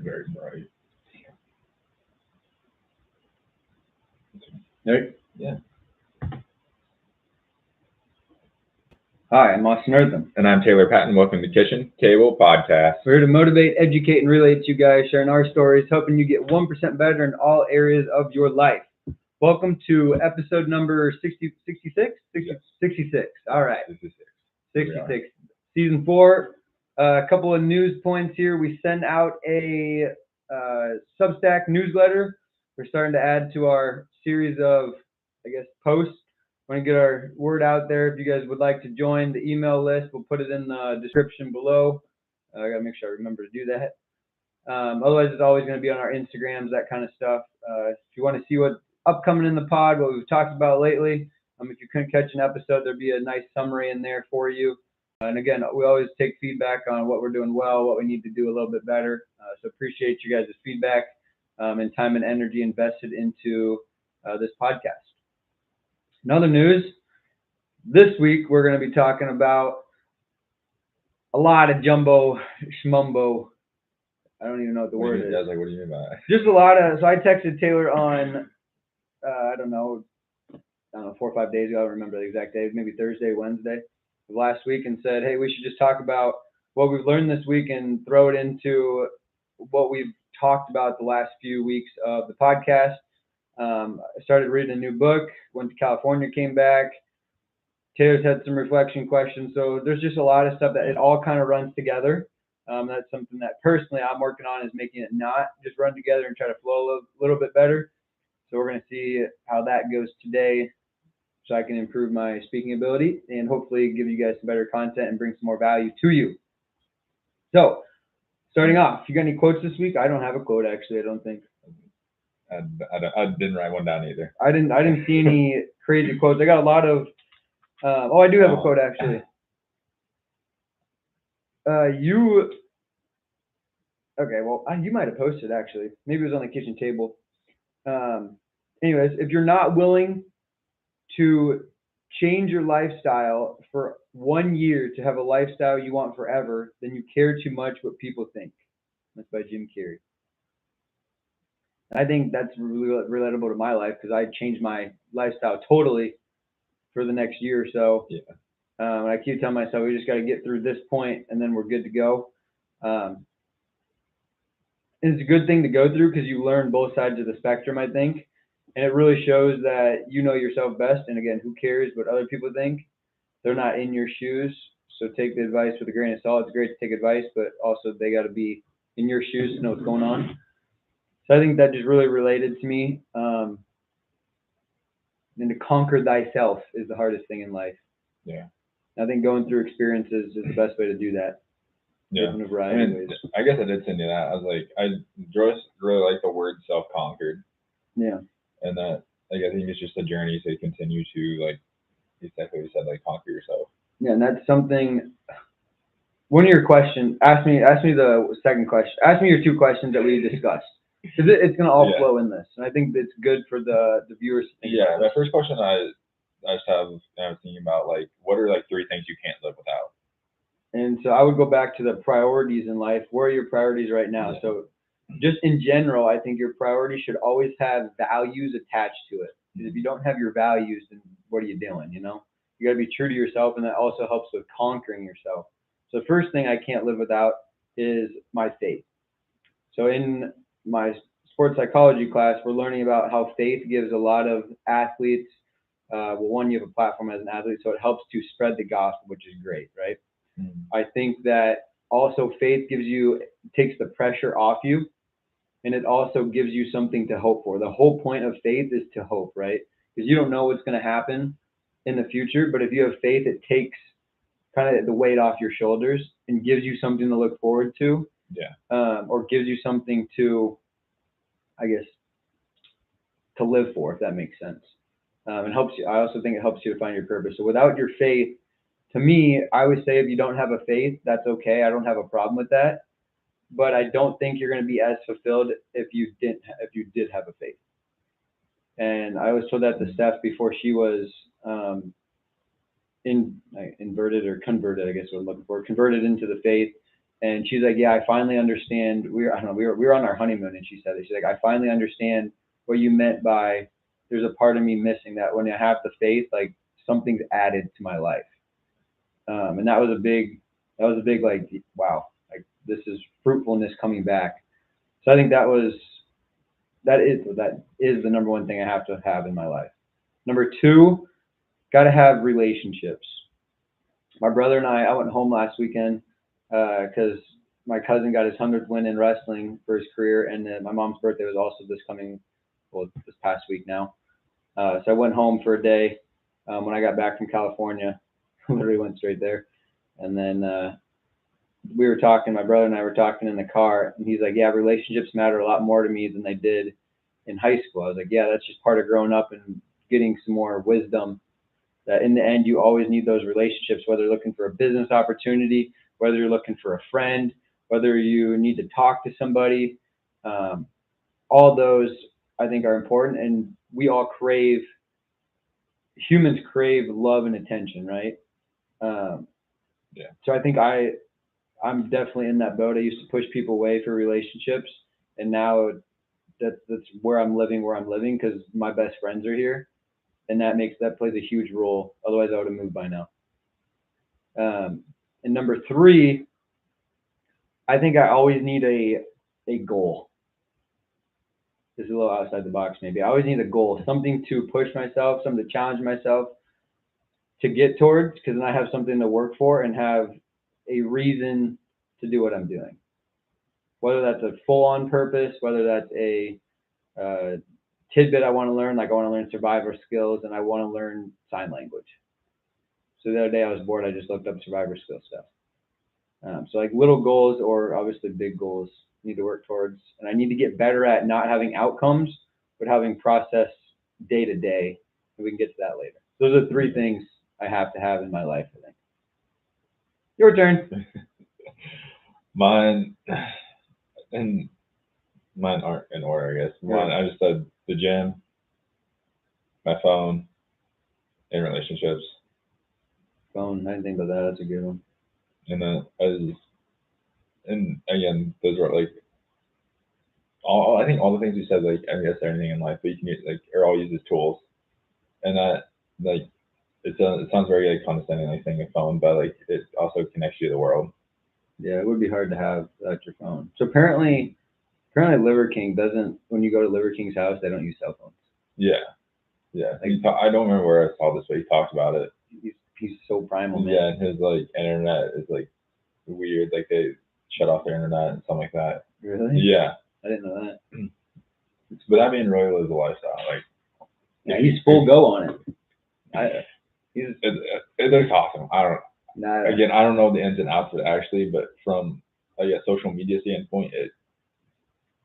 They're very bright. Right? Yeah. Hi, I'm Austin Eartham. And I'm Taylor Patton. Welcome to Kitchen Table Podcast. We're here to motivate, educate, and relate to you guys, sharing our stories, helping you get 1% better in all areas of your life. Welcome to episode number 66? Yes. 66. All right. 66. 66. Season 4. A couple of news points here. We send out a Substack newsletter. We're starting to add to our series of, posts. Want to get our word out there. If you guys would like to join the email list, we'll put it in the description below. I got to make sure I remember to do that. Otherwise, it's always going to be on our Instagrams, that kind of stuff. If you want to see what's upcoming in the pod, what we've talked about lately, if you couldn't catch an episode, there'd be a nice summary in there for you. And again, we always take feedback on what we're doing well, what we need to do a little bit better. So appreciate you guys' feedback and time and energy invested into this podcast. In other news, this week we're going to be talking about a lot of jumbo schmumbo. I don't even know what the word is. I was like, what do you mean by that? Just a lot of. So I texted Taylor on, I don't know, 4 or 5 days ago. I don't remember the exact day. Maybe Thursday, Wednesday of last week, and said, hey, we should just talk about what we've learned this week and throw it into what we've talked about the last few weeks of the podcast. I started reading a new book, went to California, came back. Taylor's had some reflection questions. So there's just a lot of stuff that it all kind of runs together. That's something that personally I'm working on, is making it not just run together and try to flow a little bit better. So we're going to see how that goes today so I can improve my speaking ability and hopefully give you guys some better content and bring some more value to you. So starting off, you got any quotes this week? I don't have a quote, actually, I don't think. I didn't write one down either. I didn't see any crazy quotes. I got a lot of. I do have a quote, actually. You might have posted, actually. Maybe it was on the kitchen table. Anyways, if you're not willing to change your lifestyle for 1 year to have a lifestyle you want forever, then you care too much what people think. That's by Jim Carrey. I think that's really relatable to my life because I changed my lifestyle totally for the next year or so. Yeah. I keep telling myself we just got to get through this point and then we're good to go. And it's a good thing to go through because you learn both sides of the spectrum, I think. And it really shows that you know yourself best. And again, who cares what other people think? They're not in your shoes. So take the advice with a grain of salt. It's great to take advice, but also they got to be in your shoes to know what's going on. So I think that just really related to me. And to conquer thyself is the hardest thing in life. Yeah. I think going through experiences is the best way to do that. Yeah. In a variety of ways. I guess I did send you that. I was like, I just really like the word self-conquered. Yeah. And that, I think it's just a journey to continue to, exactly what you said, conquer yourself. Yeah, and that's something. One of your questions, ask me the second question. Ask me your two questions that we discussed. Because it's going to all flow in this. And I think it's good for the viewers. Yeah, the first question I was thinking about, what are 3 things you can't live without? And so I would go back to the priorities in life. Where are your priorities right now? Yeah. So just in general, I think your priorities should always have values attached to it. Because if you don't have your values, then what are you doing, You got to be true to yourself, and that also helps with conquering yourself. So the first thing I can't live without is my faith. So in my sports psychology class, we're learning about how faith gives a lot of athletes, one, you have a platform as an athlete, so it helps to spread the gospel, which is great, right? Mm-hmm. I think that also faith takes the pressure off you, and it also gives you something to hope for. The whole point of faith is to hope, right? Because you don't know what's going to happen in the future, but if you have faith, it takes kind of the weight off your shoulders and gives you something to look forward to. Yeah. Or gives you something to, to live for, if that makes sense. And helps you. I also think it helps you to find your purpose. So without your faith, to me, I would say if you don't have a faith, that's okay. I don't have a problem with that. But I don't think you're going to be as fulfilled if you did have a faith. And I was told that to Steph before she was inverted or converted, I guess what I'm looking for, converted into the faith. And she's like, yeah, I finally understand. I don't know, we were on our honeymoon, and she said it. She's like, I finally understand what you meant by there's a part of me missing, that when I have the faith, like something's added to my life. And that was a big like, wow, like this is fruitfulness coming back. So I think that is the number one thing I have to have in my life. Number two, got to have relationships. My brother and I went home last weekend because my cousin got his 100th win in wrestling for his career, and then my mom's birthday was also this past week now. So I went home for a day when I got back from California. Literally went straight there, and then we were talking. My brother and I were talking in the car, and he's like, "Yeah, relationships matter a lot more to me than they did in high school." I was like, "Yeah, that's just part of growing up and getting some more wisdom. That in the end, you always need those relationships, whether you're looking for a business opportunity, whether you're looking for a friend, whether you need to talk to somebody. All those I think are important, and humans crave love and attention, right? Yeah. So I think I'm definitely in that boat. I used to push people away for relationships, and now that's where I'm living because my best friends are here, and that plays a huge role. Otherwise, I would have moved by now. And number three, I think I always need a goal. This is a little outside the box, maybe. I always need a goal, something to push myself, something to challenge myself to get towards, because then I have something to work for and have a reason to do what I'm doing. Whether that's a full-on purpose, whether that's a tidbit I want to learn, like I want to learn survivor skills and I want to learn sign language. So the other day I was bored, I just looked up survivor skill stuff. So like little goals or obviously big goals I need to work towards, and I need to get better at not having outcomes, but having process day to day. And we can get to that later. Those are three things I have to have in my life, I think. Your turn. Mine aren't in order, I guess. Mine, I just said the gym, my phone, and relationships. Phone, I didn't think about that. That's a good one. And then and again, those were like I think all the things you said, like I guess anything in life, but you can use, like, are all used as tools. And that, like, it sounds very like condescending, like saying a phone, but like it also connects you to the world. Yeah, it would be hard to have without your phone. So apparently Liver King doesn't. When you go to Liver King's house, they don't use cell phones. Yeah. I don't remember where I saw this, but he talked about it. He's so primal, man. Yeah, and his like internet is like weird. Like they shut off their internet and something like that. Really? Yeah. I didn't know that. But that being really lives a lifestyle. Like, yeah, he's full go on it. It's awesome. Again, I don't know the ins and outs of it actually, but from social media standpoint,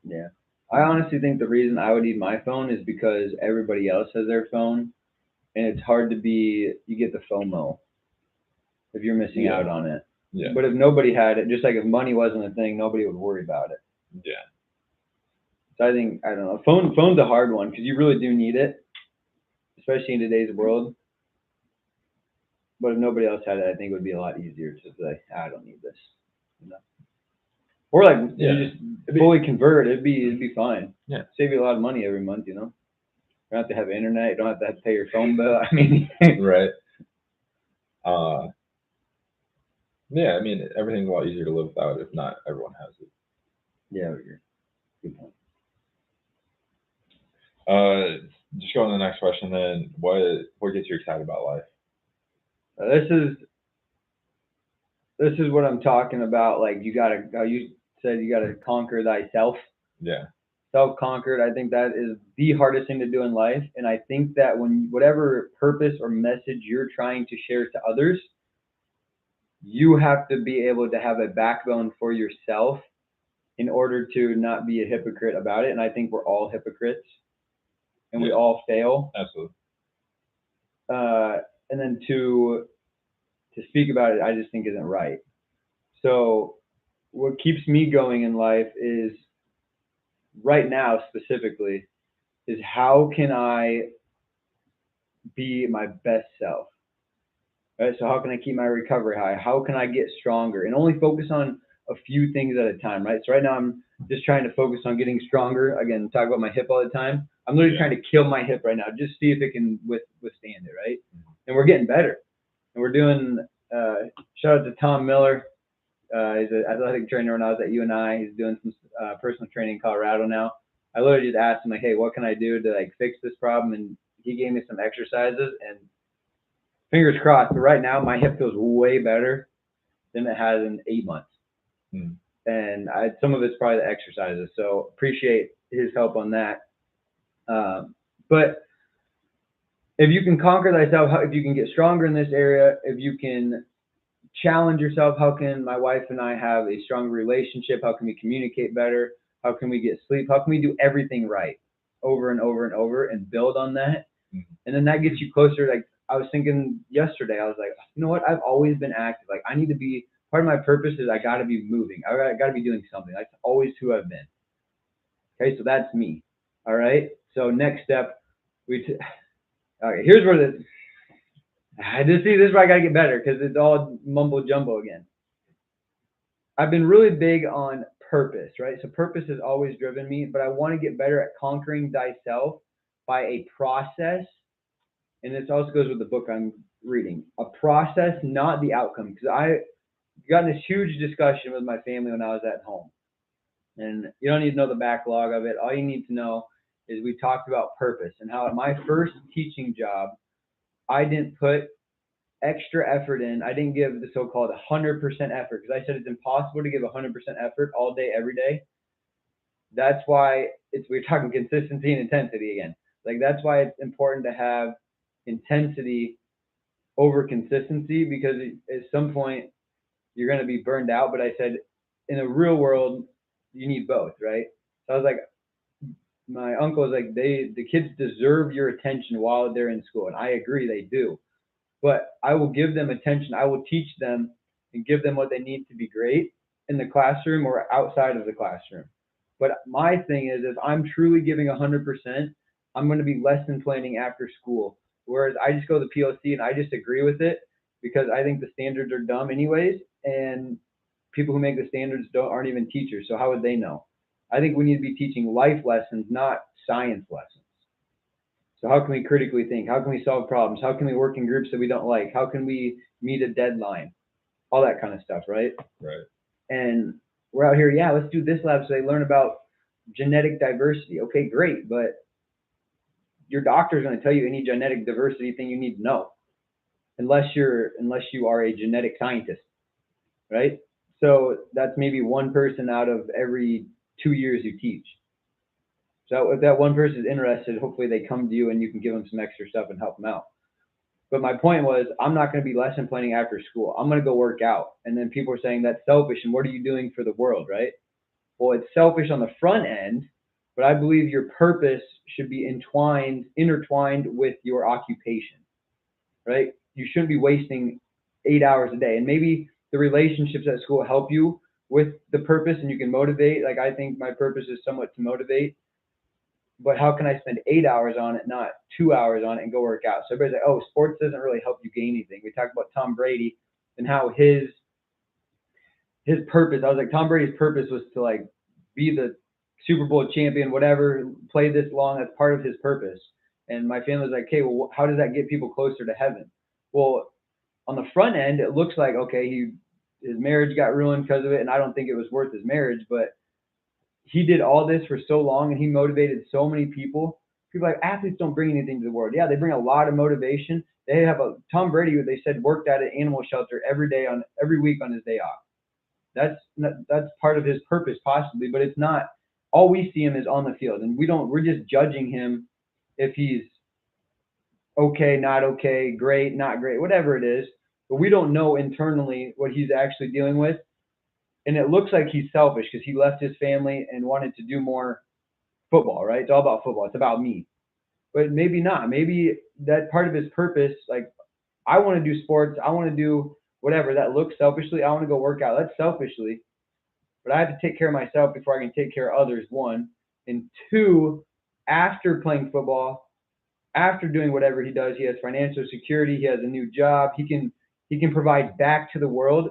Yeah. I honestly think the reason I would need my phone is because everybody else has their phone, and it's hard to you get the FOMO if you're missing out on it. Yeah. But if nobody had it, just like if money wasn't a thing, nobody would worry about it. Yeah. So I don't know. Phone's a hard one because you really do need it, especially in today's world. But if nobody else had it, I think it would be a lot easier to say, I don't need this. You know? Or like you just fully convert, it'd be fine. Yeah. Save you a lot of money every month, you know. You don't have to have internet, you don't have to pay your phone bill. I mean right. Yeah, I mean everything's a lot easier to live without if not everyone has it. Yeah, good point. Just going to the next question then. What gets you excited about life? This is what I'm talking about. Like you said you gotta conquer thyself. Yeah. Self-conquered. I think that is the hardest thing to do in life. And I think that when whatever purpose or message you're trying to share to others, you have to be able to have a backbone for yourself in order to not be a hypocrite about it. And I think we're all hypocrites and we all fail. Absolutely. And then to speak about it, I just think isn't right. So what keeps me going in life is right now specifically is how can I be my best self? Right? So how can I keep my recovery high? How can I get stronger? And only focus on a few things at a time, right? So right now I'm just trying to focus on getting stronger. Again, talk about my hip all the time. I'm literally trying to kill my hip right now, just see if it can withstand it, right? And we're getting better. And we're doing, shout out to Tom Miller. He's an athletic trainer when I was at UNI. He's doing some personal training in Colorado now. I literally just asked him, like, hey, what can I do to like fix this problem? And he gave me some exercises, and fingers crossed. But right now, my hip feels way better than it has in 8 months. And some of it's probably the exercises. So appreciate his help on that. But if you can conquer thyself, if you can get stronger in this area, if you can challenge yourself, how can my wife and I have a stronger relationship? How can we communicate better? How can we get sleep? How can we do everything right over and over and over and build on that? And then that gets you closer. Like I was thinking yesterday, I was like, you know what? I've always been active. Like I need to be, part of my purpose is I got to be moving. I got to be doing something. That's always who I've been. Okay, so that's me. All right. So next step, okay, here's where this is where I got to get better because it's all mumbo jumbo again. I've been really big on purpose, right? So purpose has always driven me, but I want to get better at conquering thyself by a process. And this also goes with the book I'm reading. A process, not the outcome. Because I got in this huge discussion with my family when I was at home. And you don't need to know the backlog of it. All you need to know is we talked about purpose and how at my first teaching job, I didn't put extra effort in. I didn't give the so-called 100% effort because I said it's impossible to give 100% effort all day, every day. That's why we're talking consistency and intensity again. Like that's why it's important to have intensity over consistency because at some point you're going to be burned out. But I said in the real world, you need both, right? So I was like, my uncle was like, the kids deserve your attention while they're in school. And I agree, they do. But I will give them attention. I will teach them and give them what they need to be great in the classroom or outside of the classroom. But my thing is, if I'm truly giving 100%, I'm going to be lesson planning after school. Whereas I just go to the POC and I just agree with it because I think the standards are dumb anyways. And people who make the standards aren't even teachers. So how would they know? I think we need to be teaching life lessons, not science lessons. So how can we critically think? How can we solve problems? How can we work in groups that we don't like? How can we meet a deadline? All that kind of stuff, right? Right. And we're out here, yeah, let's do this lab so they learn about genetic diversity. Okay, great, but your doctor is going to tell you any genetic diversity thing you need to know, unless you are a genetic scientist, right? So that's maybe one person out of every 2 years you teach. So if that one person is interested, hopefully they come to you and you can give them some extra stuff and help them out. But my point was, I'm not going to be lesson planning after school. I'm going to go work out. And then people are saying that's selfish. And what are you doing for the world, right? Well, it's selfish on the front end, but I believe your purpose should be intertwined with your occupation, right? You shouldn't be wasting 8 hours a day. And maybe the relationships at school help you with the purpose and you can motivate. Like I think my purpose is somewhat to motivate. But how can I spend 8 hours on it, not 2 hours on it and go work out? So everybody's like, oh, sports doesn't really help you gain anything. We talked about Tom Brady and how his purpose, I was like, Tom Brady's purpose was to like be the Super Bowl champion, whatever, play this long. That's part of his purpose. And my family was like, okay, well, how does that get people closer to heaven? Well, on the front end, it looks like, okay, his marriage got ruined because of it. And I don't think it was worth his marriage, but he did all this for so long and he motivated so many people. People like athletes don't bring anything to the world. Yeah, they bring a lot of motivation. They have Tom Brady, they said, worked at an animal shelter every week on his day off. That's part of his purpose possibly, but it's not. All we see him is on the field, and we're just judging him if he's okay, not okay, great, not great, whatever it is. But we don't know internally what he's actually dealing with. And it looks like he's selfish because he left his family and wanted to do more football, right? It's all about football. It's about me. But maybe not. Maybe that part of his purpose, like I want to do sports. I want to do whatever that looks selfishly. I want to go work out. That's selfishly. But I have to take care of myself before I can take care of others, one. And two, after playing football, after doing whatever he does, he has financial security. He has a new job. He can provide back to the world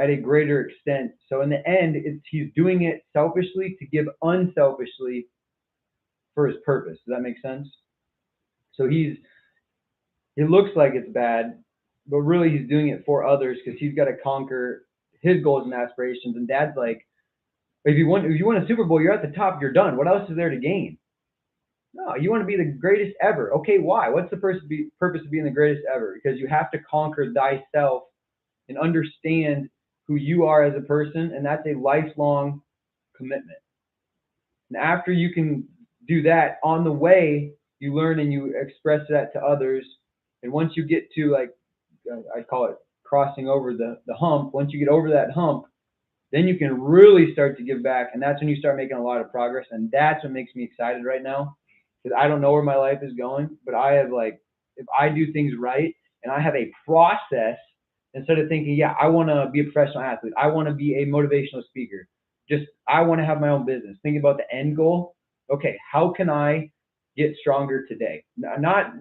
at a greater extent. So in the end, he's doing it selfishly to give unselfishly for his purpose. Does that make sense? So it looks like it's bad, but really he's doing it for others because he's got to conquer his goals and aspirations. And Dad's like, if you win a Super Bowl, you're at the top, you're done. What else is there to gain? No, you want to be the greatest ever. Okay, why? What's the purpose of being the greatest ever? Because you have to conquer thyself and understand who you are as a person, and that's a lifelong commitment. And after you can do that, on the way, you learn and you express that to others. And once you get to, like, I call it crossing over the hump, once you get over that hump, then you can really start to give back. And that's when you start making a lot of progress. And that's what makes me excited right now. Because I don't know where my life is going, but I have, like, if I do things right and I have a process, instead of thinking, yeah, I want to be a professional athlete, I want to be a motivational speaker, I want to have my own business, thinking about the end goal. Okay, how can I get stronger today? Not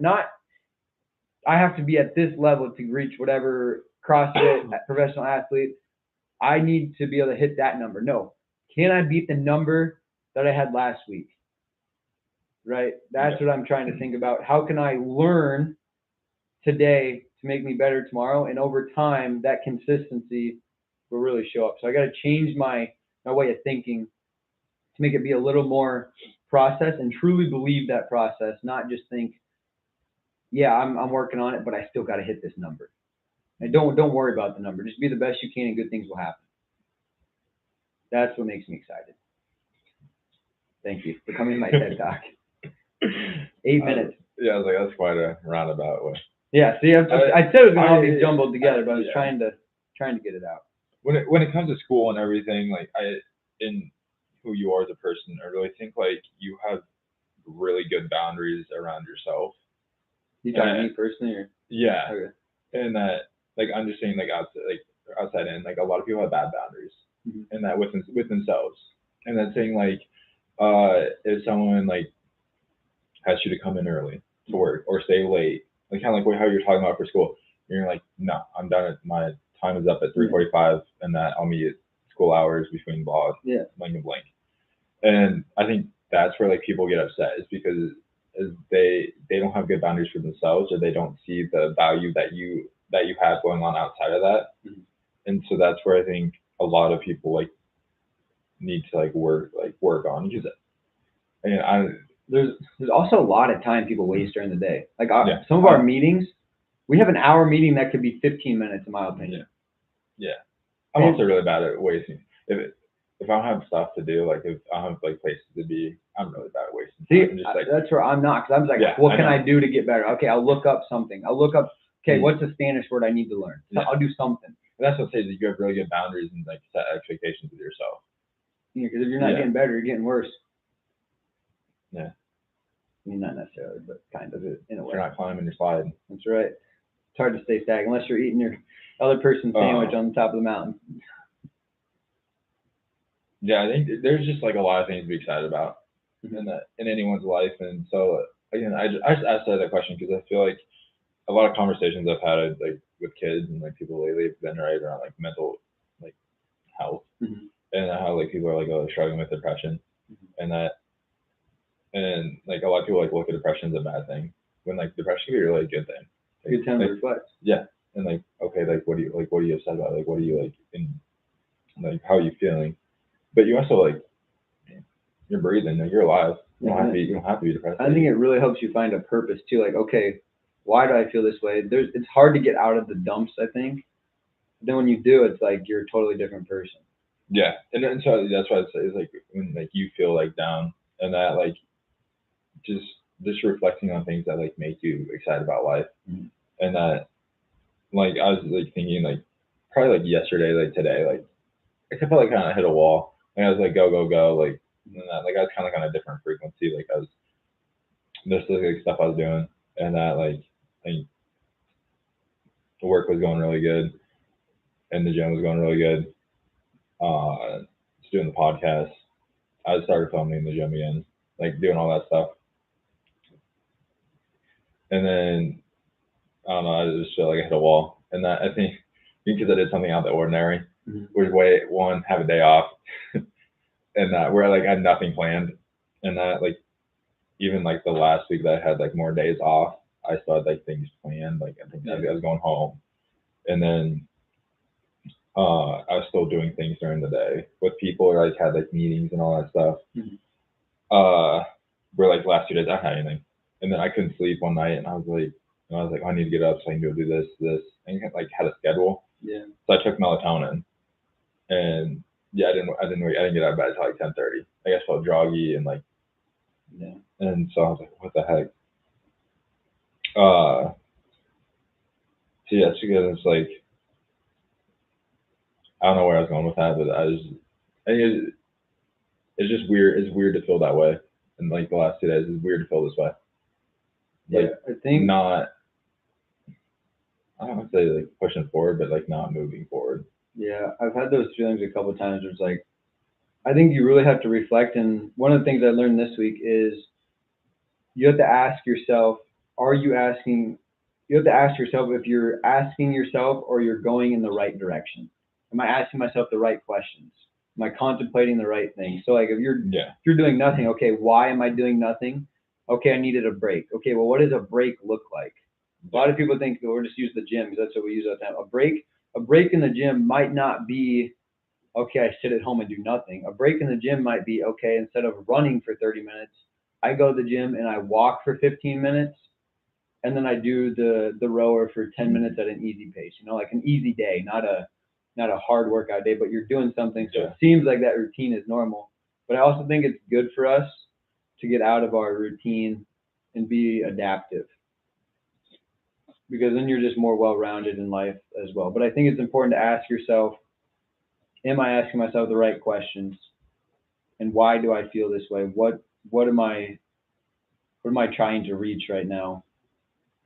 I have to be at this level to reach whatever CrossFit professional athlete. I need to be able to hit that number. No, can I beat the number that I had last week? Right? That's what I'm trying to think about. How can I learn today to make me better tomorrow? And over time, that consistency will really show up. So I got to change my way of thinking to make it be a little more process and truly believe that process, not just think, yeah, I'm working on it, but I still got to hit this number. And don't worry about the number. Just be the best you can and good things will happen. That's what makes me excited. Thank you for coming to my TED Talk. 8 minutes. Yeah, I was like, that's quite a roundabout way. Yeah, see, I said it was going to all be jumbled together, but I was trying to get it out. When it comes to school and everything, like in who you are as a person, I really think like you have really good boundaries around yourself. You talking to me personally, or? Yeah. Okay. And that, like, understanding outside in, like, a lot of people have bad boundaries, and that with themselves, and then saying like, if someone like has you to come in early to work or stay late, like kind of like how you're talking about for school, you're like, no, I'm done. My time is up at 3:45, and that I'll meet at school hours between blah, blank and blank. And I think that's where like people get upset, is because they don't have good boundaries for themselves, or they don't see the value that you have going on outside of that. And so that's where I think a lot of people like need to like work on, because there's also a lot of time people waste during the day. Like some of our meetings, we have an hour meeting that could be 15 minutes, in my opinion. Yeah. I'm also really bad at wasting. If I don't have stuff to do, like if I don't have like places to be, I'm really bad at wasting time. See, that's where I'm not, because I'm like, what can I do to get better? Okay, I'll look up something. What's a Spanish word I need to learn? So I'll do something. And that's what I say, that you have really good boundaries and like set expectations with yourself. Yeah, because if you're not getting better, you're getting worse. Yeah. I mean, not necessarily, but kind of in a way. You're not climbing your slide. That's right. It's hard to stay stagnant unless you're eating your other person's sandwich on the top of the mountain. Yeah, I think there's just like a lot of things to be excited about in anyone's life. And so again, I just asked that question because I feel like a lot of conversations I've had like with kids and like people lately have been right around like mental like health, and how like people are like struggling with depression, and like a lot of people like look at depression as a bad thing, when like depression can be a really good thing. Like, good time to reflect. Yeah, and like, okay, like what are you upset about? Like what are you like in, like how are you feeling? But you also like, you're breathing, like you're alive. You don't have to be depressed. I think it really helps you find a purpose too. Like, okay, why do I feel this way? It's hard to get out of the dumps, I think. But then when you do, it's like you're a totally different person. Yeah, and so that's why I say, it's like when like you feel like down, and that like just reflecting on things that like make you excited about life, and that like I was like thinking like probably like yesterday, like today, like I felt like kind of hit a wall, and I was like go like, and that like I was kind of on a different frequency, like I was there's like stuff I was doing, and that like the work was going really good, and the gym was going really good. Just doing the podcast, I started filming in the gym again, like doing all that stuff. And then, I don't know, I just felt like I hit a wall. And that, I think, because I did something out of the ordinary, was have a day off, and where like I had nothing planned, and that like even like the last week that I had like more days off, I still had like things planned. Like I think I was going home, and then I was still doing things during the day with people, or like had like meetings and all that stuff. Where like last 2 days I had anything, and then I couldn't sleep one night, and I was like, I need to get up so I can go do this, and like had a schedule. Yeah. So I took melatonin, and I didn't get out of bed until like 10:30. I guess I felt groggy and like. Yeah. And so I was like, what the heck? So yeah, it's because it's like, I don't know where I was going with that, but I think it's just weird. It's weird to feel that way. And like the last 2 days, it's weird to feel this way. Like, I think not, I don't want to say like pushing forward, but like not moving forward. Yeah, I've had those feelings a couple of times where it's like, I think you really have to reflect. And one of the things I learned this week is you have to ask yourself, you have to ask yourself if you're asking yourself or you're going in the right direction. Am I asking myself the right questions? Am I contemplating the right things? So like if you're doing nothing, okay, why am I doing nothing? Okay, I needed a break. Okay, well, what does a break look like? A lot of people think, well, we'll just use the gym because that's what we use all the time. A break in the gym might not be, okay, I sit at home and do nothing. A break in the gym might be, okay, instead of running for 30 minutes, I go to the gym and I walk for 15 minutes, and then I do the rower for 10 minutes at an easy pace. Like an easy day, not a hard workout day, but you're doing something. So it seems like that routine is normal. But I also think it's good for us to get out of our routine and be adaptive, because then you're just more well-rounded in life as well. But I think it's important to ask yourself, am I asking myself the right questions? And why do I feel this way? What am I trying to reach right now?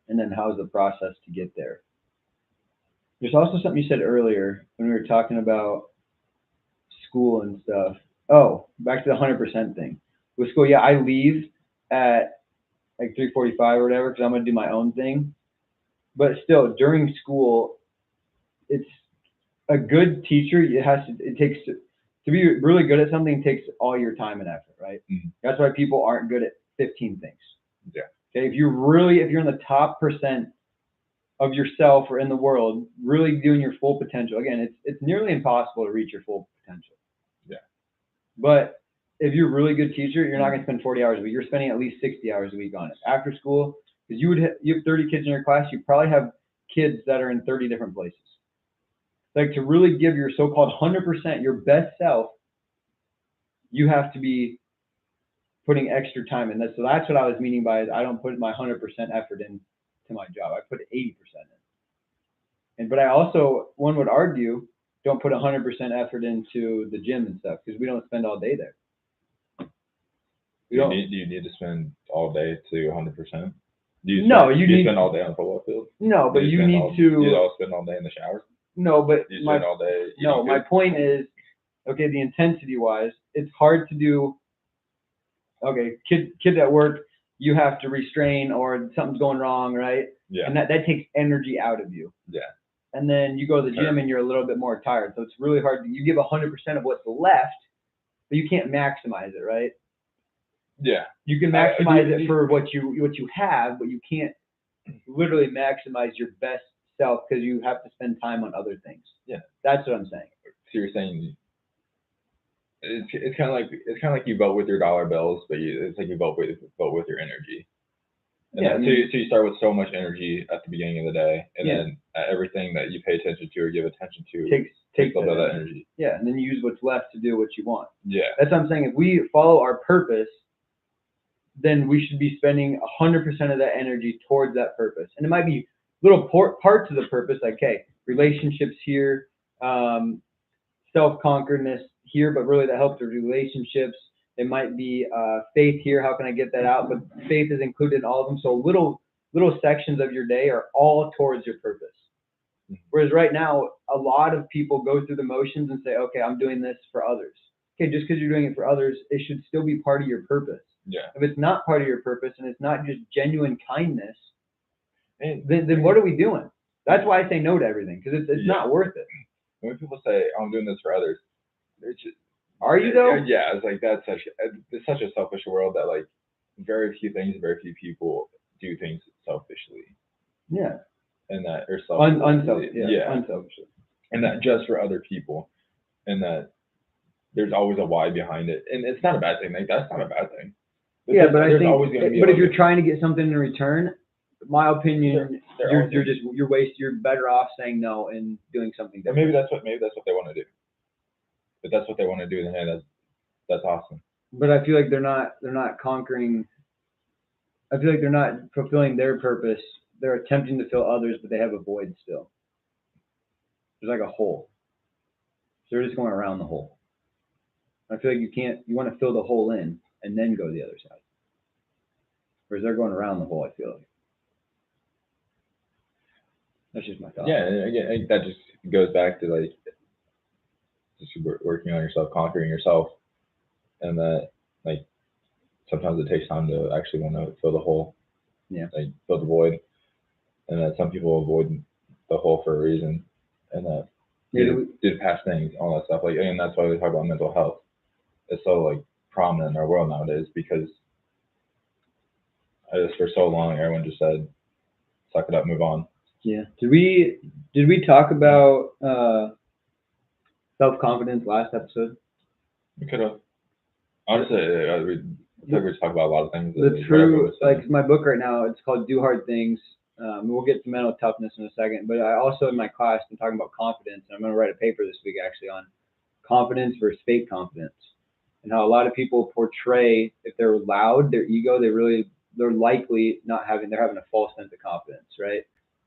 And then how's the process to get there? There's also something you said earlier when we were talking about school and stuff. Oh, back to the 100% thing. With school, yeah, I leave at like 3:45 or whatever because I'm going to do my own thing. But still, during school, it's a good teacher. It takes to be really good at something takes all your time and effort, right? Mm-hmm. That's why people aren't good at 15 things. Yeah. Okay, if you're in the top % of yourself or in the world, really doing your full potential. Again, it's nearly impossible to reach your full potential. Yeah. But if you're a really good teacher, you're not going to spend 40 hours a week. You're spending at least 60 hours a week on it. After school, because you have 30 kids in your class, you probably have kids that are in 30 different places. Like, to really give your so-called 100%, your best self, you have to be putting extra time in. So that's what I was meaning by I don't put my 100% effort into my job. I put 80% in. But I also, one would argue, don't put 100% effort into the gym and stuff because we don't spend all day there. Do you need to spend all day to 100%? Do you spend all day on the football field? No, but you need to. Do you all spend all day in the shower? No, but do you spend all day? No, my point is, okay, the intensity-wise, it's hard to do. Okay, kids at work, you have to restrain or something's going wrong, right? Yeah. And that takes energy out of you. Yeah. And then you go to the gym and you're a little bit more tired, so it's really hard. You give 100% of what's left, but you can't maximize it, right? Yeah. You can maximize it for what you have, but you can't literally maximize your best self because you have to spend time on other things. Yeah. That's what I'm saying. So you're saying it's kind of like you vote with your dollar bills, but it's like you vote with your energy. And yeah. So you start with so much energy at the beginning of the day, and then everything that you pay attention to or give attention to takes a little bit of that energy. Yeah, and then you use what's left to do what you want. Yeah. That's what I'm saying. If we follow our purpose, then we should be spending 100% of that energy towards that purpose. And it might be little parts of the purpose, like, okay, relationships here, self-conqueredness here, but really that helps with relationships. It might be faith here. How can I get that out? But faith is included in all of them. So little sections of your day are all towards your purpose. Whereas right now, a lot of people go through the motions and say, okay, I'm doing this for others. Okay, just because you're doing it for others, it should still be part of your purpose. Yeah. If it's not part of your purpose and it's not just genuine kindness, then what are we doing? That's why I say no to everything, because it's not worth it. when people say, "I'm doing this for others," it's just, Are you though? yeah, it's like it's such a selfish world that like very few things, very few people do things selfishly, Yeah. and that or selfishly, Unselfish. Yeah. Unselfishly. and that just for other people, and that there's always a why behind it, and it's not a bad thing. Like that's not a bad thing. Yeah, but I there's think. always going to be. But if you're trying to get something in return, my opinion, they're you're better off saying no and doing something or different. maybe that's what they want to do. If that's what they want to do, then hey, that's awesome. But I feel like they're not conquering. I feel like they're not fulfilling their purpose. They're attempting to fill others, but they have a void still. There's like a hole. So they're just going around the hole. I feel like you want to fill the hole in and then go to the other side. Whereas they're going around the hole, I feel like. That's just my thought. Yeah, and again, that just goes back to like just working on yourself, conquering yourself, and that like sometimes it takes time to actually want to fill the hole. Yeah. Like fill the void, and that some people avoid the hole for a reason, and that did past things, all that stuff. Like, and that's why we talk about mental health. It's so like prominent in our world nowadays because for so long everyone just said, "Suck it up, move on." Yeah. Did we talk about self-confidence last episode? We could have. Honestly, we talked about a lot of things. The true, like my book right now, it's called Do Hard Things. We'll get to mental toughness in a second, but I also in my class I'm talking about confidence, and I'm going to write a paper this week actually on confidence versus fake confidence, and how a lot of people portray if they're loud, their ego, they're likely they're having a false sense of confidence, right?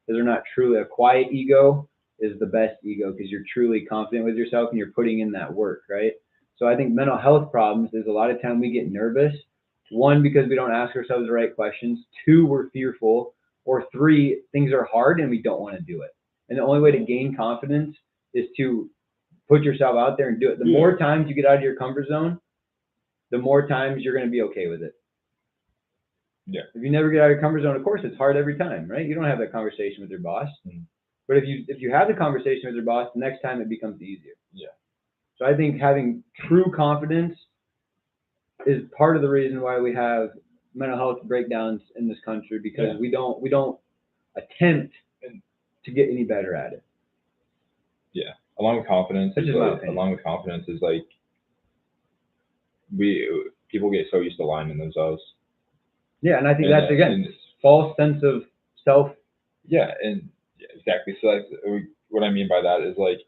Because they're not truly a quiet ego is the best ego because you're truly confident with yourself and you're putting in that work, right? So I think mental health problems is a lot of time we get nervous. One, because we don't ask ourselves the right questions. Two, we're fearful. Or three, things are hard and we don't want to do it. And the only way to gain confidence is to put yourself out there and do it. The more times you get out of your comfort zone, the more times you're going to be okay with it. Yeah. If you never get out of your comfort zone, of course, it's hard every time, right? You don't have that conversation with your boss. Mm-hmm. But if you have the conversation with your boss, the next time it becomes easier. Yeah. So I think having true confidence is part of the reason why we have mental health breakdowns in this country because we don't attempt to get any better at it. Yeah. Along with confidence is like people get so used to lying to themselves. Yeah, and I think that's again false sense of self. Yeah, and exactly. So like what I mean by that is like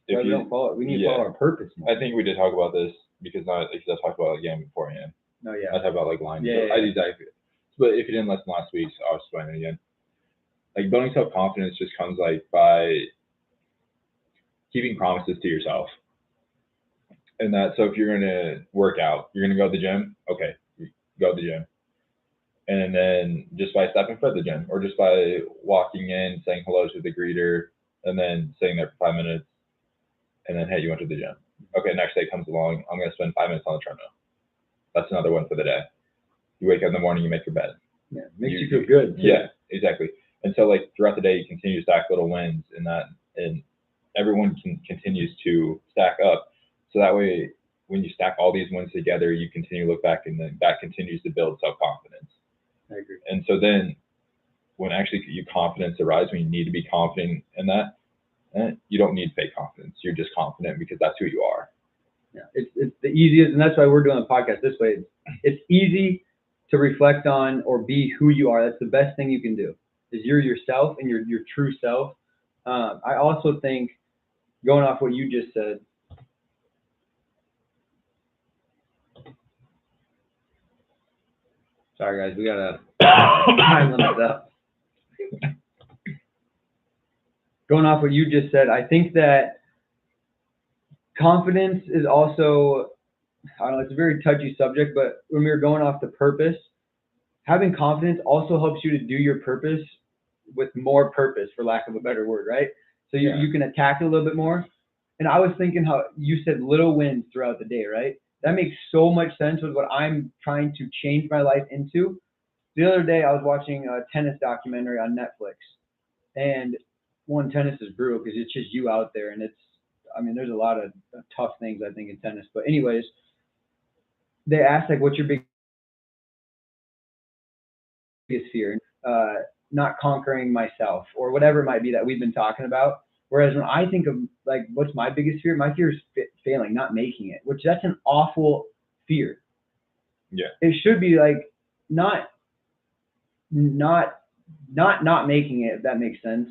if we don't follow it, we need to follow our purpose more. I think we did talk about this because I talked about it again beforehand. No, yeah. I talked about like lying. Yeah. Exactly. But if you didn't listen last week, so I'll explain it again. Like building self-confidence just comes like by keeping promises to yourself. And that, so if you're going to work out, you're going to go to the gym, okay, go to the gym. And then just by stepping foot at the gym or just by walking in, saying hello to the greeter, and then sitting there for 5 minutes, and then, hey, you went to the gym. Okay, next day comes along, I'm going to spend 5 minutes on the treadmill. That's another one for the day. You wake up in the morning, you make your bed. Yeah, makes you feel good. Too. Yeah, exactly. And so like throughout the day, you continue to stack little wins and everyone continues to stack up. So that way, when you stack all these wins together, you continue to look back and then that continues to build self-confidence. I agree. And so then when actually your confidence arises, when you need to be confident in that, you don't need fake confidence. You're just confident because that's who you are. Yeah, it's the easiest, and that's why we're doing the podcast this way. It's easy to reflect on or be who you are. That's the best thing you can do. Is you're yourself and your true self. I also think, going off what you just said, sorry guys, we gotta time limit up. Going off what you just said, I think that confidence is also, I don't know, it's a very touchy subject, but when we're going off the purpose, having confidence also helps you to do your purpose with more purpose, for lack of a better word, right? So you can attack it a little bit more. And I was thinking how you said little wins throughout the day, right? That makes so much sense with what I'm trying to change my life into. The other day I was watching a tennis documentary on Netflix, and one, tennis is brutal because it's just you out there, and I mean, there's a lot of tough things I think in tennis. But anyways, they asked like, what's your biggest fear? Not conquering myself or whatever it might be that we've been talking about. Whereas when I think of like, what's my biggest fear? My fear is failing, not making it, which that's an awful fear. Yeah. It should be like not making it, if that makes sense,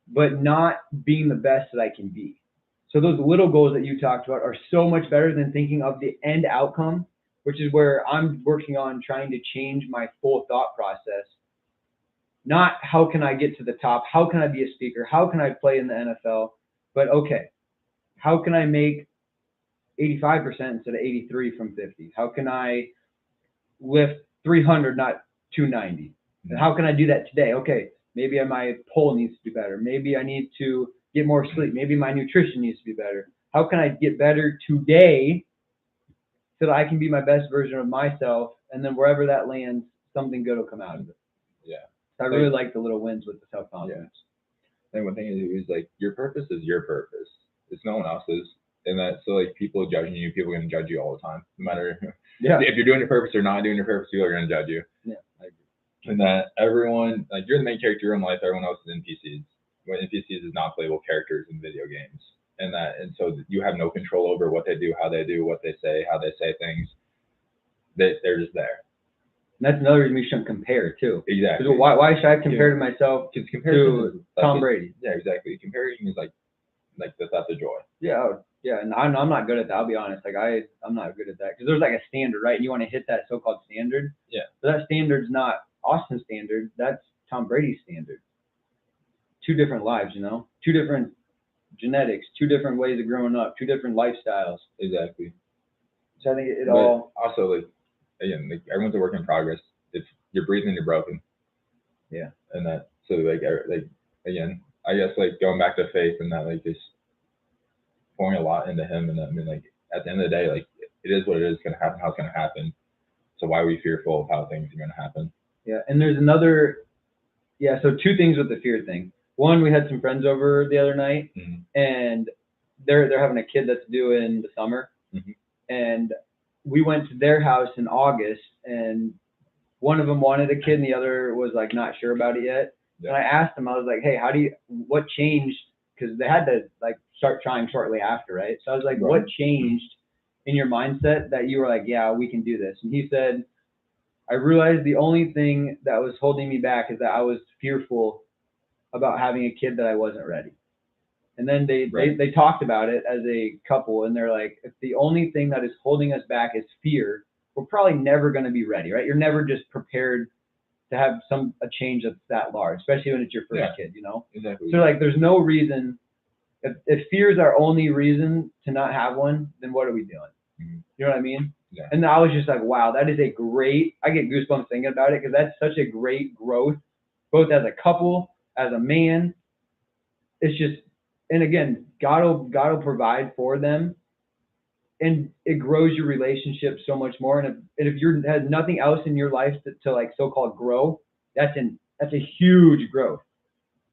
but not being the best that I can be. So those little goals that you talked about are so much better than thinking of the end outcome, which is where I'm working on trying to change my full thought process. Not how can I get to the top? How can I be a speaker? How can I play in the NFL? But okay, how can I make 85% instead of 83 from 50? How can I lift 300, not 290? And how can I do that today? Okay, maybe my pull needs to be better. Maybe I need to get more sleep. Maybe my nutrition needs to be better. How can I get better today so that I can be my best version of myself? And then wherever that lands, something good will come out of it. Yeah. I really like the little wins with the self-confidence. Yeah. And one thing is like, your purpose is your purpose. It's no one else's. And that, so like, people judging you, people are going to judge you all the time, no matter if you're doing your purpose or not doing your purpose, people are going to judge you. Yeah. And that everyone, like, you're the main character in life, everyone else is NPCs. When NPCs is not playable characters in video games. And so you have no control over what they do, what they say, how they say things. They're just there. And that's another reason we shouldn't compare too. Exactly. Why should I compare to myself to Tom Brady? Yeah, exactly. Comparing is like the theft of joy. Yeah, and I'm not good at that. I'll be honest. Like I'm not good at that because there's like a standard, right? And you want to hit that so-called standard. Yeah. But that standard's not Austin's standard. That's Tom Brady's standard. Two different lives, two different genetics, two different ways of growing up, two different lifestyles. Exactly. So I think it all. Also, like, again, like, everyone's a work in progress. If you're breathing, you're broken. Yeah. And that, so like again, I guess like going back to faith and that, like, just pouring a lot into him. And I mean, like, at the end of the day, like, it is what it is going to happen, how it's going to happen. So why are we fearful of how things are going to happen? Yeah. And there's another, so two things with the fear thing. One, we had some friends over the other night, and they're having a kid that's due in the summer. And we went to their house in August, and one of them wanted a kid and the other was like not sure about it yet. Yeah. And I asked them, I was like, hey, what changed? Because they had to like start trying shortly after, right? So I was like, what changed in your mindset that you were like, yeah, we can do this? And he said, I realized the only thing that was holding me back is that I was fearful about having a kid that I wasn't ready. And then they talked about it as a couple, and they're like, if the only thing that is holding us back is fear, we're probably never going to be ready, right? You're never just prepared to have a change that's that large, especially when it's your first kid, Exactly. So like, there's no reason, if fear is our only reason to not have one, then what are we doing? You know what I mean? Yeah. And I was just like, wow, that is I get goosebumps thinking about it, because that's such a great growth, both as a couple, as a man. It's just, and again, God will provide for them, and it grows your relationship so much more. And if you have nothing else in your life to like so-called grow, that's a huge growth,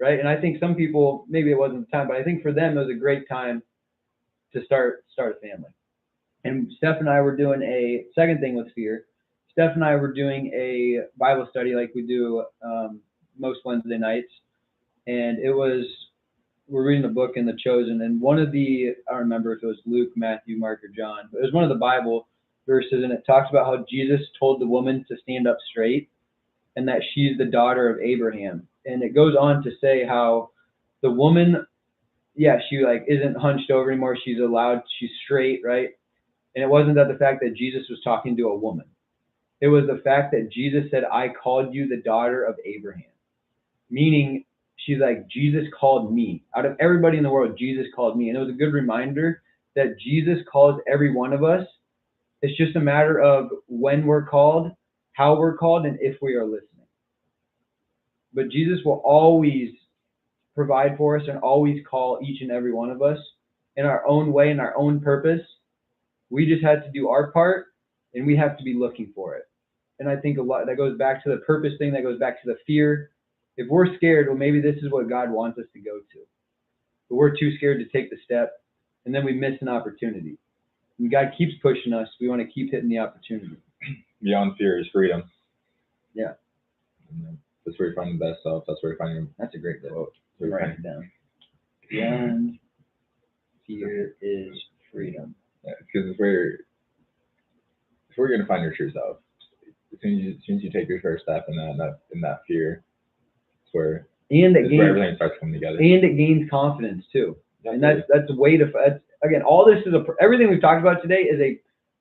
right? And I think some people, maybe it wasn't the time, but I think for them it was a great time to start a family. And Steph and I were doing a second thing with fear. Steph and I were doing a Bible study like we do most Wednesday nights, and we're reading the book in The Chosen, and one of I don't remember if it was Luke, Matthew, Mark, or John, but it was one of the Bible verses, and it talks about how Jesus told the woman to stand up straight and that she's the daughter of Abraham. And it goes on to say how the woman, she like isn't hunched over anymore. She's straight, right? And it wasn't that the fact that Jesus was talking to a woman. It was the fact that Jesus said, I called you the daughter of Abraham. Meaning, she's like, Jesus called me. Out of everybody in the world, Jesus called me. And it was a good reminder that Jesus calls every one of us. It's just a matter of when we're called, how we're called, and if we are listening. But Jesus will always provide for us and always call each and every one of us in our own way, in our own purpose. We just have to do our part, and we have to be looking for it. And I think a lot that goes back to the purpose thing, that goes back to the fear. If we're scared, well, maybe this is what God wants us to go to. But we're too scared to take the step, and then we miss an opportunity. And God keeps pushing us. We want to keep hitting the opportunity. Beyond fear is freedom. Yeah. And that's where you find the best self. That's where you find your. That's a great quote. Where you Write find- it down. Beyond fear is freedom. Yeah, because it's where you're gonna find your true self. As soon as you take your first step in that fear, it's where And it where gains everything starts coming together. and it gains confidence too. And Absolutely. that's a way to again, all this is everything we've talked about today is a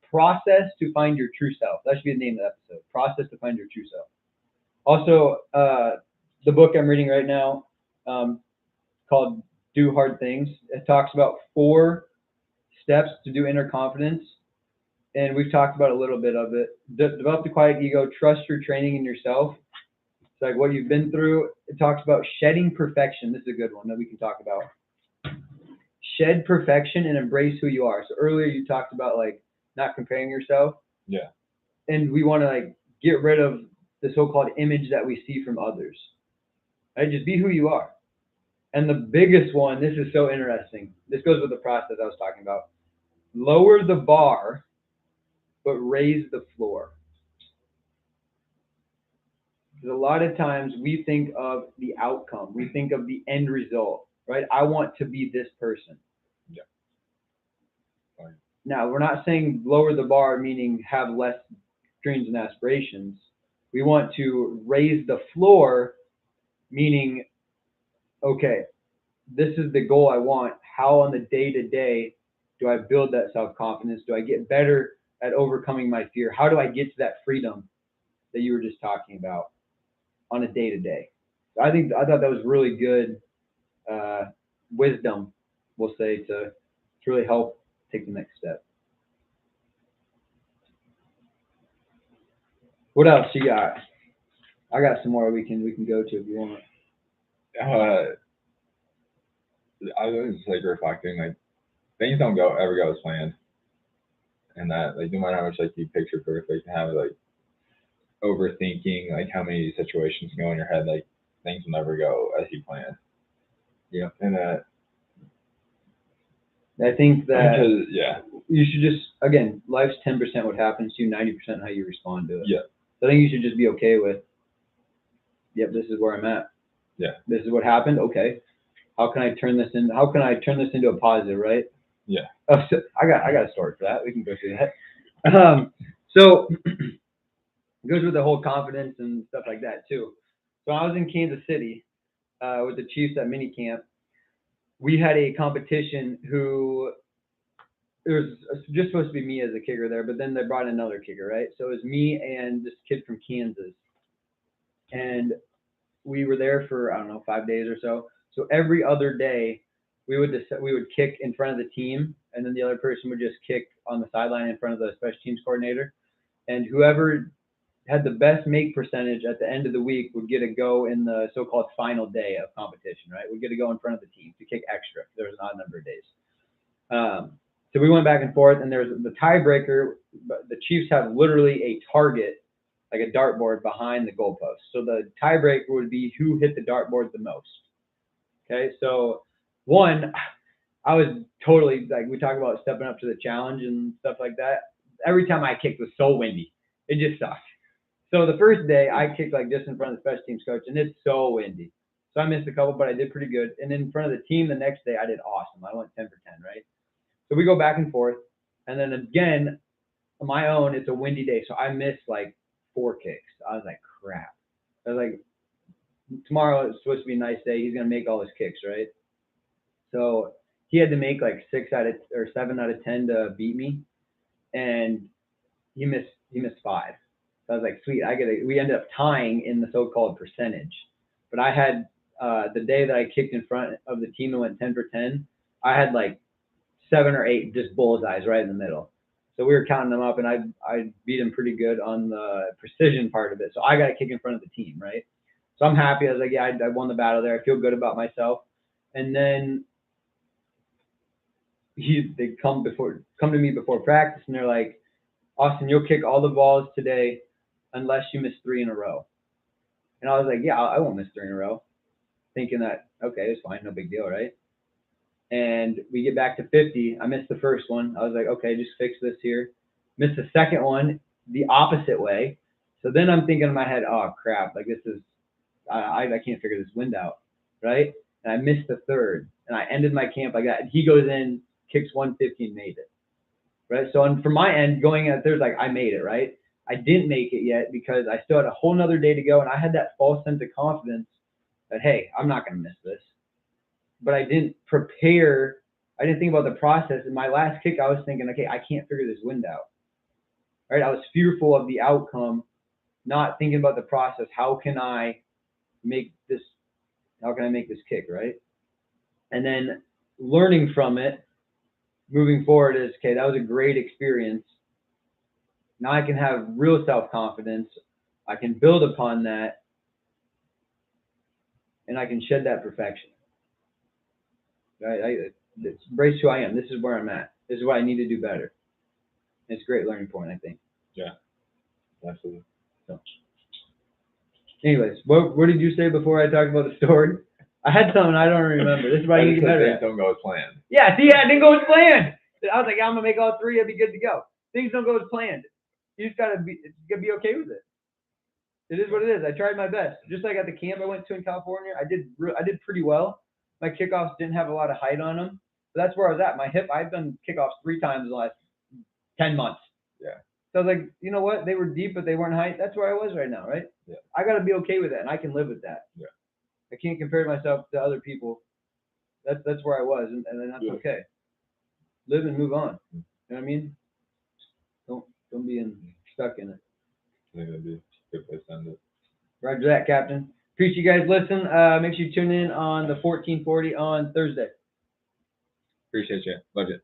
process to find your true self. That should be the name of the episode. Process to find your true self. Also, the book I'm reading right now, called Do Hard Things. It talks about 4 steps to do inner confidence. And we've talked about a little bit of it. Develop the quiet ego, trust your training in yourself. It's like what you've been through. It talks about shedding perfection. This is a good one that we can talk about. Shed perfection and embrace who you are. So earlier you talked about like not comparing yourself. Yeah. And we want to like get rid of the so-called image that we see from others. Right? Just be who you are. And the biggest one, this is so interesting. This goes with the process I was talking about. Lower the bar, but raise the floor. Because a lot of times we think of the outcome. We think of the end result, right? I want to be this person. Yeah. Right. Now, we're not saying lower the bar, meaning have less dreams and aspirations. We want to raise the floor, meaning, okay, this is the goal I want. How on the day-to-day do I build that self-confidence? Do I get better at overcoming my fear? How do I get to that freedom that you were just talking about on a day-to-day? So I thought that was really good wisdom, we'll say, to really help take the next step. What else you got? I got some more we can go to if you want. I was just like reflecting, like things don't ever go as planned, and that like no matter how much like you picture perfect and have like overthinking like how many situations go in your head, like things will never go as you planned. Yeah. And that I think that because, yeah, you should just, again, life's 10% what happens to you, 90% how you respond to it. Yeah. So I think you should just be okay with, yep, this is where I'm at. Yeah. This is what happened. Okay. How can I turn this into a positive, right? Yeah. Oh, so I got a story for that. We can go through that. So it goes with the whole confidence and stuff like that too. So I was in Kansas City with the Chiefs at mini camp. We had a competition it was just supposed to be me as a kicker there, but then they brought in another kicker, right? So it was me and this kid from Kansas. And we were there for, I don't know, 5 days or so. So every other day we would kick in front of the team, and then the other person would just kick on the sideline in front of the special teams coordinator. And whoever had the best make percentage at the end of the week would get to go in the so-called final day of competition, right? We'd get to go in front of the team to kick extra. There was an odd number of days. So we went back and forth, and there was the tiebreaker. The Chiefs have literally a target, like a dartboard behind the goalpost. So the tiebreaker would be who hit the dartboard the most. Okay, so I was totally, like, we talk about stepping up to the challenge and stuff like that. Every time I kicked was so windy. It just sucked. So the first day I kicked like just in front of the special teams coach, and it's so windy. So I missed a couple, but I did pretty good. And then in front of the team the next day, I did awesome. I went 10 for 10, right? So we go back and forth. And then again, on my own, it's a windy day. So I missed like 4 kicks. I was like, crap. I was like, tomorrow it's supposed to be a nice day. He's going to make all his kicks, right? So he had to make like 7 out of 10 to beat me. And he missed 5. So I was like, sweet, we ended up tying in the so-called percentage. But I had, the day that I kicked in front of the team and went 10 for 10, I had like 7 or 8 just bullseyes right in the middle. So we were counting them up, and I beat him pretty good on the precision part of it. So I got a kick in front of the team, right? So I'm happy. I was like, yeah, I won the battle there. I feel good about myself. And then they come to me before practice, and they're like, Austin, you'll kick all the balls today unless you miss 3 in a row. And I was like, yeah, I won't miss 3 in a row. Thinking that, okay, it's fine, no big deal, right? And we get back to 50. I missed the first one. I was like, okay, just fix this here. Missed the second one the opposite way. So then I'm thinking in my head, oh crap, like this is, I can't figure this wind out, right? And I missed the third, and I ended my camp like that. And he goes in, kicks 150, made it, right? So from my end, going at third, like I made it, right? I didn't make it yet because I still had a whole nother day to go, and I had that false sense of confidence that, hey, I'm not going to miss this. But I didn't prepare. I didn't think about the process. In my last kick, I was thinking, okay, I can't figure this wind out. Right? I was fearful of the outcome, not thinking about the process. How can I make this? How can I make this kick? Right? And then learning from it, moving forward is, okay, that was a great experience. Now I can have real self-confidence. I can build upon that, and I can shed that perfection. Right? Embrace who I am. This is where I'm at. This is what I need to do better. It's a great learning point, I think. Yeah, absolutely. So, anyways, what did you say before I talked about the story? I had something I don't remember. This is what I need to get better at. Things don't go as planned. Yeah, see, it didn't go as planned. I was like, I'm gonna make all 3. I'll be good to go. Things don't go as planned. You just gotta be okay with it. It is what it is. I tried my best. Just like at the camp I went to in California, I did pretty well. My kickoffs didn't have a lot of height on them, but that's where I was at. My hip, I've done kickoffs 3 times in the last 10 months. Yeah. So I was like, you know what? They were deep, but they weren't height. That's where I was right now, right? Yeah. I got to be okay with that, and I can live with that. Yeah. I can't compare myself to other people. That's where I was, and then that's okay. Live and move on. You know what I mean? Don't be stuck in it. I think that'd be a good place to end it. Roger that, Captain. Appreciate you guys listen. Make sure you tune in on the 1440 on Thursday. Appreciate you. Love you.